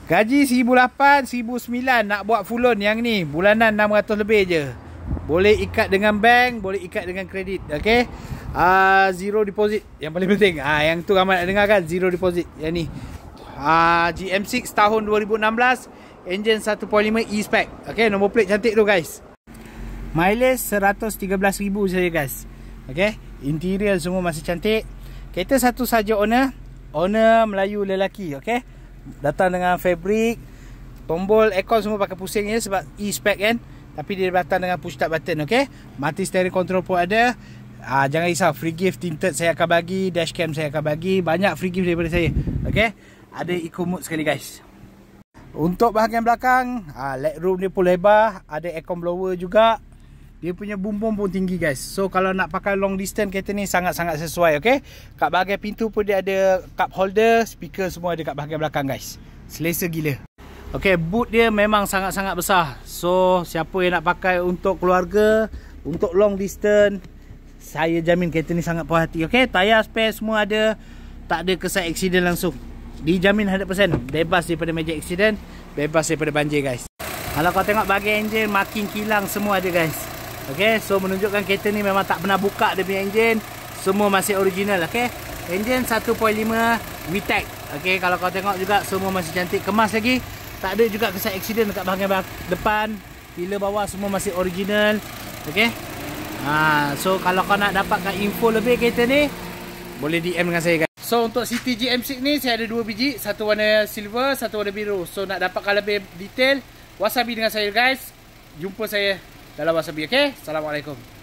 Gaji 1,800, 1,900 nak buat full loan yang ni. Bulanan 600 lebih je. Boleh ikat dengan bank, boleh ikat dengan kredit. Okay. Zero deposit. Yang paling penting. Yang tu ramai nak dengar kan. Zero deposit. Yang ni. GM6 tahun 2016. Engine 1.5 E-Spec. Okay. Nombor plate cantik tu guys. Mileage 113,000 saja guys. Okay. Interior semua masih cantik. Kereta satu saja owner. Owner Melayu lelaki. Okay. Datang dengan fabric. Tombol aircon semua pakai pusing je sebab E-Spec kan. Tapi dia datang dengan push start button. Okay. Multi steering control pun ada. Jangan risau. Free gift tinted saya akan bagi. Dashcam saya akan bagi. Banyak free gift daripada saya. Okay. Ada eco mode sekali guys. Untuk bahagian belakang, legroom dia pun lebar. Ada aircon blower juga. Dia punya bumbung pun tinggi guys. So kalau nak pakai long distance kereta ni sangat-sangat sesuai. Okay. Kat bahagian pintu pun dia ada cup holder. Speaker semua ada kat bahagian belakang guys. Selesa gila. Okay. Boot dia memang sangat-sangat besar. So siapa yang nak pakai untuk keluarga, untuk long distance, saya jamin kereta ni sangat puas hati. Okay. Tayar spare semua ada. Tak ada kesan accident langsung. Dijamin 100%. Bebas daripada major accident. Bebas daripada banjir guys. Kalau kau tengok bahagian enjin, marking kilang semua ada guys. Okay, so menunjukkan kereta ni memang tak pernah buka dia punya enjin. Semua masih original. Okay, enjin 1.5 VTEC. Okay, kalau kau tengok juga semua masih cantik. Kemas lagi. Tak ada juga kesan accident dekat bahagian depan. Pilar bawah semua masih original. Okay. So kalau kau nak dapatkan info lebih kereta ni, boleh DM dengan saya guys. So untuk City GM6 ni saya ada 2 biji. Satu warna silver, satu warna biru. So nak dapatkan lebih detail, wasabi dengan saya guys. Jumpa saya dalam wasabi. Okay. Assalamualaikum.